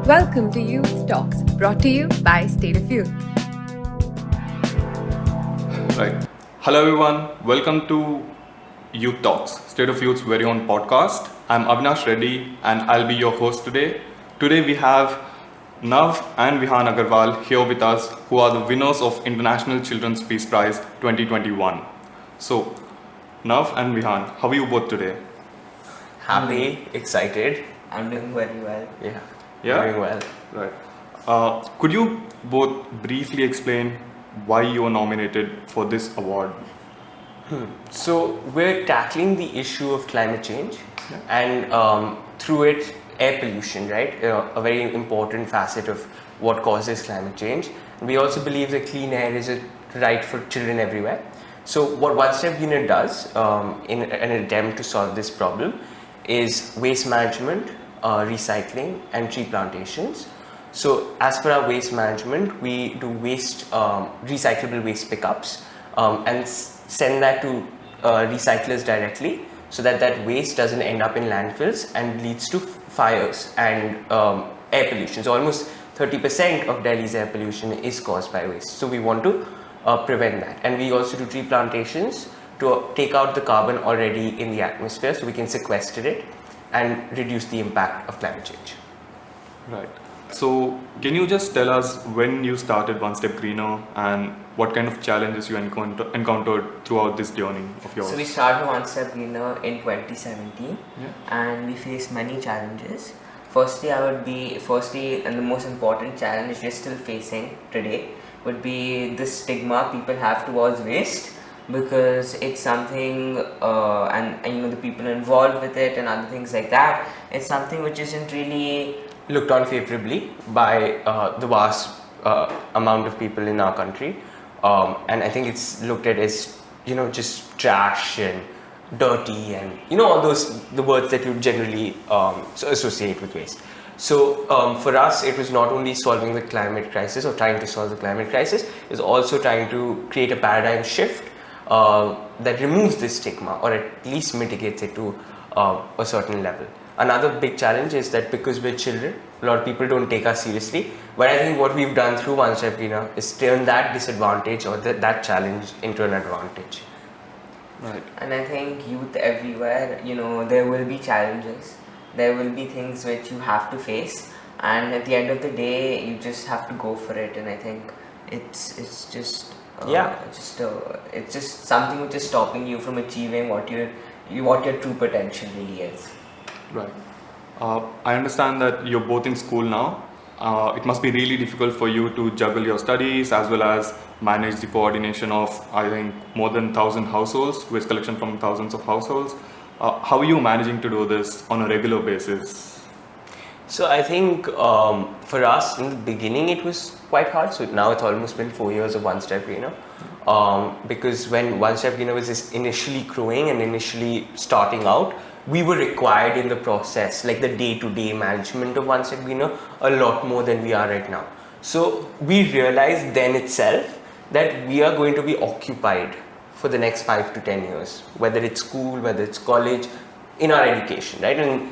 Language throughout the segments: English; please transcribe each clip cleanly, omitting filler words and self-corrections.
Welcome to Youth Talks, brought to you by State of Youth. Right. Hello everyone. Welcome to Youth Talks, State of Youth's very own podcast. I'm Avinash Reddy and I'll be your host today. Today we have Nav and Vihaan here with us, who are the winners of International Children's Peace Prize 2021. So, Nav and Vihaan, how are you both today? Happy, excited. I'm doing very well. Yeah? Doing well. Right. Could you both briefly explain why you were nominated for this award? So we're tackling the issue of climate change and through it air pollution, right? A very important facet of what causes climate change. We also believe that clean air is a right for children everywhere. So what One Step Unit does in an attempt to solve this problem is waste management, recycling and tree plantations. So as per our waste management, we do recyclable waste pickups and send that to recyclers directly, so that waste doesn't end up in landfills and leads to fires and air pollution. So almost 30% of Delhi's air pollution is caused by waste. So we want to prevent that. And we also do tree plantations to take out the carbon already in the atmosphere, so we can sequester it and reduce the impact of climate change. Right. So, can you just tell us when you started One Step Greener and what kind of challenges you encountered throughout this journey of yours? So we started One Step Greener in 2017 and we faced many challenges. Firstly, and the most important challenge we're still facing today would be the stigma people have towards waste, because it's something and the people involved with it and other things like that, it's something which isn't really looked on favorably by the vast amount of people in our country, and I think it's looked at as just trash and dirty and all the words that you generally associate with waste. So for us, it was not only solving the climate crisis or trying to solve the climate crisis, it was also trying to create a paradigm shift that removes this stigma or at least mitigates it to a certain level. Another big challenge is that because we're children, a lot of people don't take us seriously. But I think what we've done through One Step Greener is turn that disadvantage or that challenge into an advantage. Right. And I think youth everywhere, there will be challenges. There will be things which you have to face, and at the end of the day, you just have to go for it. And I think it's just something which is stopping you from achieving what your true potential really is. Right. I understand that you're both in school now. It must be really difficult for you to juggle your studies as well as manage the coordination of, I think, more than 1,000 households, waste collection from thousands of households. How are you managing to do this on a regular basis? So I think for us in the beginning it was quite hard. So now it's almost been 4 years of One Step Greener. Because when One Step Greener was initially growing and initially starting out, we were required in the process, like the day-to-day management of One Step Greener, a lot more than we are right now. So we realized then itself that we are going to be occupied for the next 5 to 10 years, whether it's school, whether it's college, in our education, right? And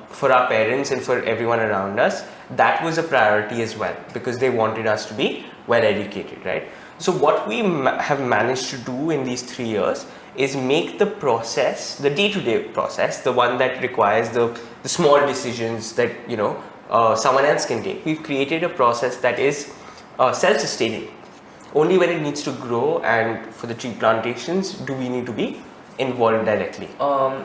for our parents and for everyone around us, that was a priority as well, because they wanted us to be well educated, right? So what we have managed to do in these 3 years is make the process, the day-to-day process, the one that requires the small decisions that someone else can take. We've created a process that is self-sustaining. Only when it needs to grow and for the tree plantations do we need to be involved directly.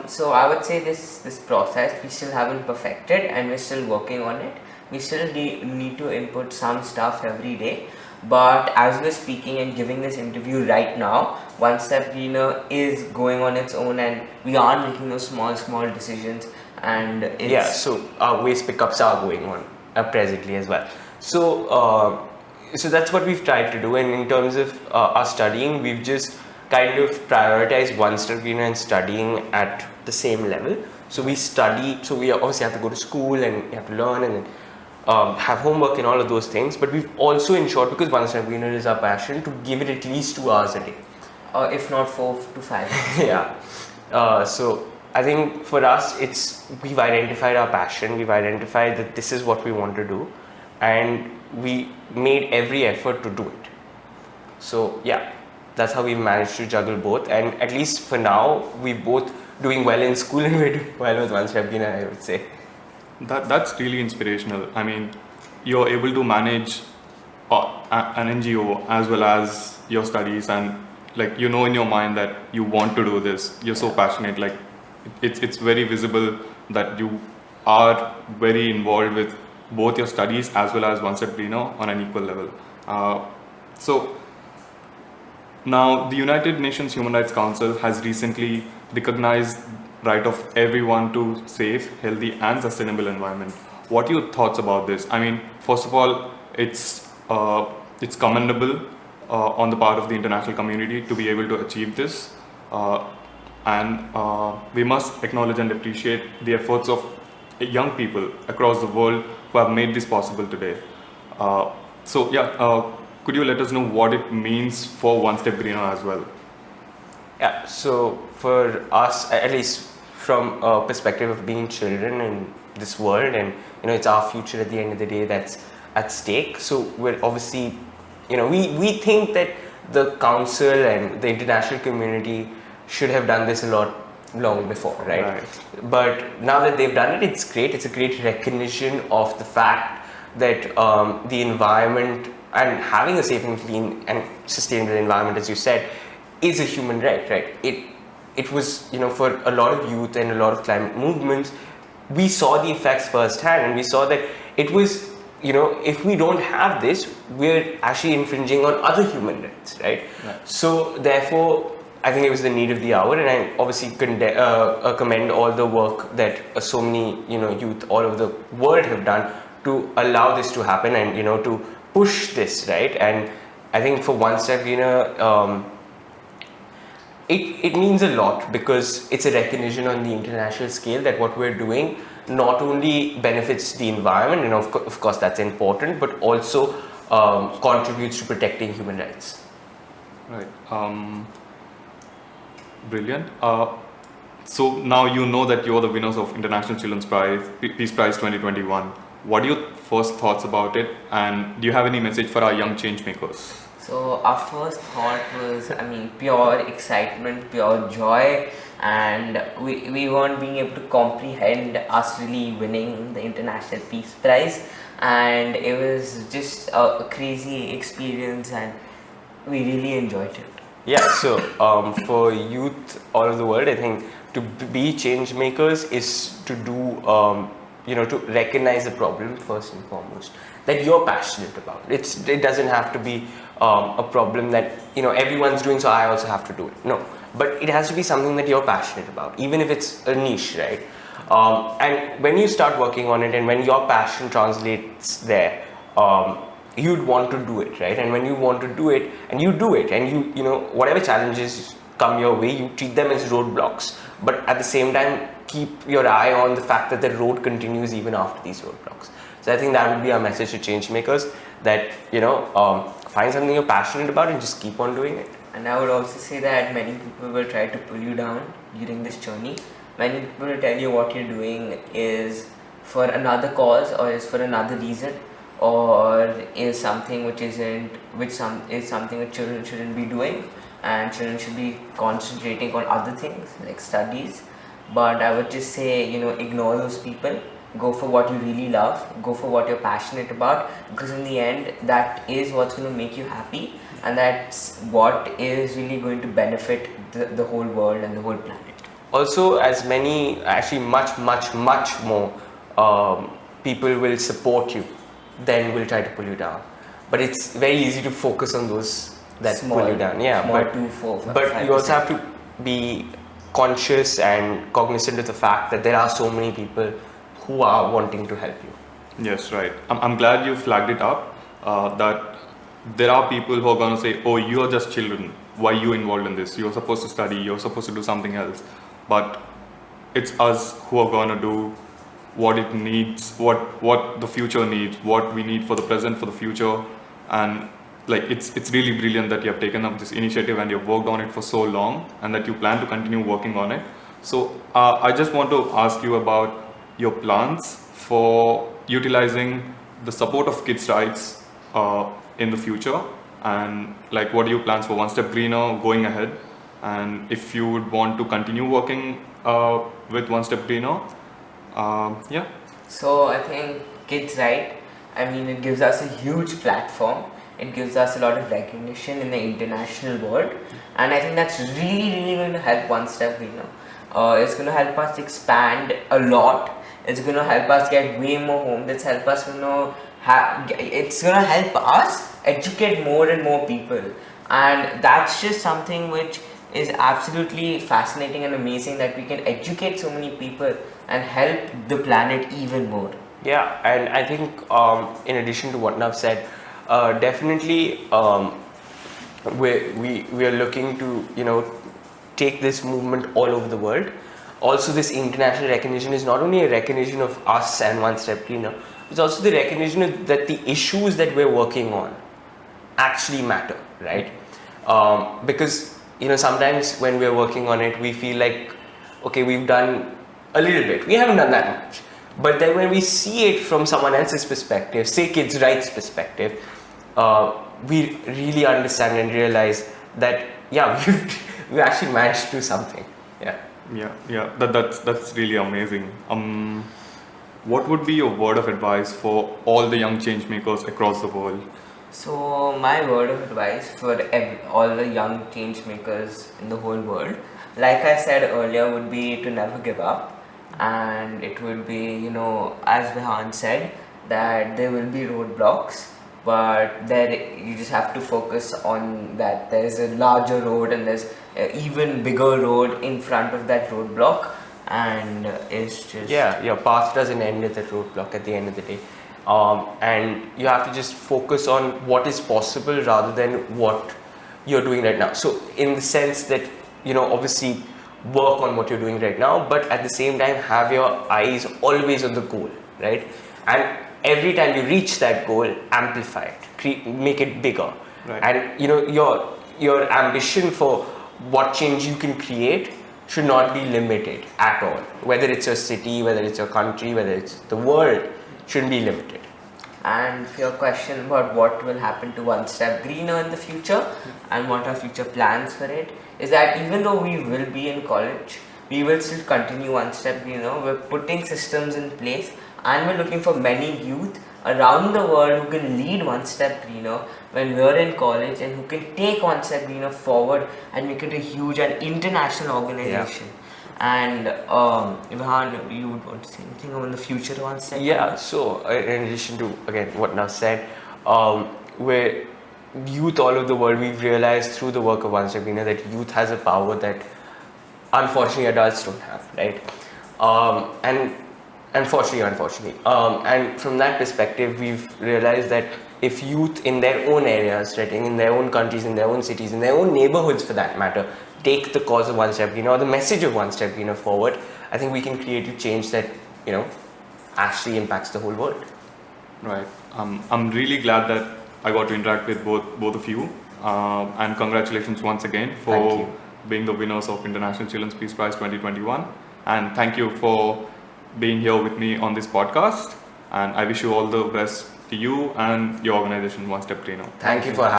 So I would say this process we still haven't perfected and we're still working on it. We still need to input some stuff every day. But as we're speaking and giving this interview right now, One Step Greener is going on its own and we are making those small decisions, and so our waste pickups are going on presently as well. So that's what we've tried to do, and in terms of our studying, we've just kind of prioritized One Step Greener and studying at the same level. So we obviously have to go to school and you have to learn and have homework and all of those things, but we've also ensured, because One Step Greener is our passion, to give it at least 2 hours a day. If not 4 to 5. So I think for us, we've identified our passion, we've identified that this is what we want to do, and we made every effort to do it. So yeah, that's how we managed to juggle both, and at least for now, we're both doing well in school and we're doing well with One Step Greener, I would say. That's really inspirational. I mean, you're able to manage an NGO as well as your studies, and like you know in your mind that you want to do this. You're so passionate. Like it's very visible that you are very involved with both your studies as well as One Step Greener on an equal level. So now the United Nations Human Rights Council has recently recognized right of everyone to safe, healthy and sustainable environment. What are your thoughts about this? I mean, first of all, it's commendable on the part of the international community to be able to achieve this, and we must acknowledge and appreciate the efforts of young people across the world who have made this possible today. Could you let us know what it means for One Step Greener as well? Yeah, so for us, at least from a perspective of being children in this world, and it's our future at the end of the day that's at stake. So we're obviously, we think that the council and the international community should have done this a lot long before, right? But now that they've done it, it's great. It's a great recognition of the fact that the environment and having a safe and clean and sustainable environment, as you said, is a human right? It was, for a lot of youth and a lot of climate movements, we saw the effects firsthand, and we saw that it was, if we don't have this, we're actually infringing on other human rights, right? So therefore, I think it was the need of the hour, and I obviously commend all the work that so many, youth all over the world have done to allow this to happen, and to push this, right? And I think for One Step Greener, it means a lot, because it's a recognition on the international scale that what we're doing not only benefits the environment, and of course that's important, but also contributes to protecting human rights. Right. Brilliant. So now you know that you're the winners of International Children's Prize, Peace Prize 2021. What are your first thoughts about it, and do you have any message for our young changemakers? So our first thought was, pure excitement, pure joy, and we weren't being able to comprehend us really winning the International Peace Prize, and it was just a crazy experience, and we really enjoyed it. Yeah, so for youth all over the world, I think to be change makers is to do, to recognize the problem first and foremost that you're passionate about. It doesn't have to be a problem that everyone's doing, so I also have to do it. No, but it has to be something that you're passionate about, even if it's a niche, right? And when you start working on it, and when your passion translates there, you'd want to do it, right? And when you want to do it, and you do it, and you whatever challenges come your way, you treat them as roadblocks, but at the same time keep your eye on the fact that the road continues even after these roadblocks. So I think that would be our message to change makers, that find something you're passionate about and just keep on doing it. And I would also say that many people will try to pull you down during this journey. Many people will tell you what you're doing is for another cause, or is for another reason, or is something which something which children shouldn't be doing, and children should be concentrating on other things like studies. But I would just say, ignore those people. Go for what you really love. Go for what you're passionate about, because in the end, that is what's going to make you happy, and that's what is really going to benefit the whole world and the whole planet. Also, as many, actually much more people will support you than will try to pull you down. But it's very easy to focus on those that pull you down. Yeah, but you also have to be conscious and cognizant of the fact that there are so many people who are wanting to help you. Yes, right. I'm glad you flagged it up, that there are people who are going to say, oh, you are just children, why are you involved in this? You're supposed to study, you're supposed to do something else. But it's us who are going to do what it needs, what the future needs, what we need for the present, for the future. And it's really brilliant that you have taken up this initiative and you've worked on it for so long, and that you plan to continue working on it. So I just want to ask you about your plans for utilizing the support of kids' rights in the future, and like what are your plans for One Step Greener going ahead, and if you would want to continue working with One Step Greener. Yeah. So I think kids right. I mean, it gives us a huge platform. It gives us a lot of recognition in the international world, and I think that's really going to help One Step Greener. It's going to help us expand a lot. It's going to help us get way more homes. It's help us, it's going to help us educate more and more people, and that's just something which is absolutely fascinating and amazing, that we can educate so many people and help the planet even more. Yeah, and I think in addition to what Nav said, definitely we are looking to take this movement all over the world. Also, this international recognition is not only a recognition of us and One Step Greener, it's also the recognition that the issues that we're working on actually matter, right? Because sometimes when we're working on it, we feel like, okay, we've done a little bit, we haven't done that much. But then when we see it from someone else's perspective, say kids' rights perspective, we really understand and realize that we actually managed to do something. Yeah. That's really amazing. What would be your word of advice for all the young change makers across the world? So my word of advice for all the young change makers in the whole world, like I said earlier, would be to never give up. And it would be, as Vihaan said, that there will be roadblocks, but there you just have to focus on that there is a larger road and there's an even bigger road in front of that roadblock, and it's just... Yeah, your path doesn't end at that roadblock at the end of the day. And you have to just focus on what is possible rather than what you're doing right now. So in the sense that, obviously work on what you're doing right now, but at the same time have your eyes always on the goal, right? And every time you reach that goal, amplify it, make it bigger. Right. And your ambition for what change you can create should not be limited at all. Whether it's your city, whether it's your country, whether it's the world, shouldn't be limited. And for your question about what will happen to One Step Greener in the future and what are future plans for it, is that even though we will be in college, we will still continue One Step Greener. We're putting systems in place, and we're looking for many youth around the world who can lead One Step Greener when we're in college, and who can take One Step Greener forward and make it a huge and international organization. Yeah. And Vihaan, you would want to say anything about the future of One Step? Yeah, so in addition to, again, what Nav said, where youth all over the world, we've realized through the work of One Step Greener that youth has a power that unfortunately adults don't have, right? And unfortunately. And from that perspective, we've realized that if youth in their own areas, right, in their own countries, in their own cities, in their own neighborhoods for that matter, take the cause of One Step Greener or the message of One Step Greener forward, I think we can create a change that, actually impacts the whole world. Right. I'm really glad that I got to interact with both of you, and congratulations once again for being the winners of International Children's Peace Prize 2021, and thank you for being here with me on this podcast, and I wish you all the best to you and your organization One Step Greener. Thank you for having me.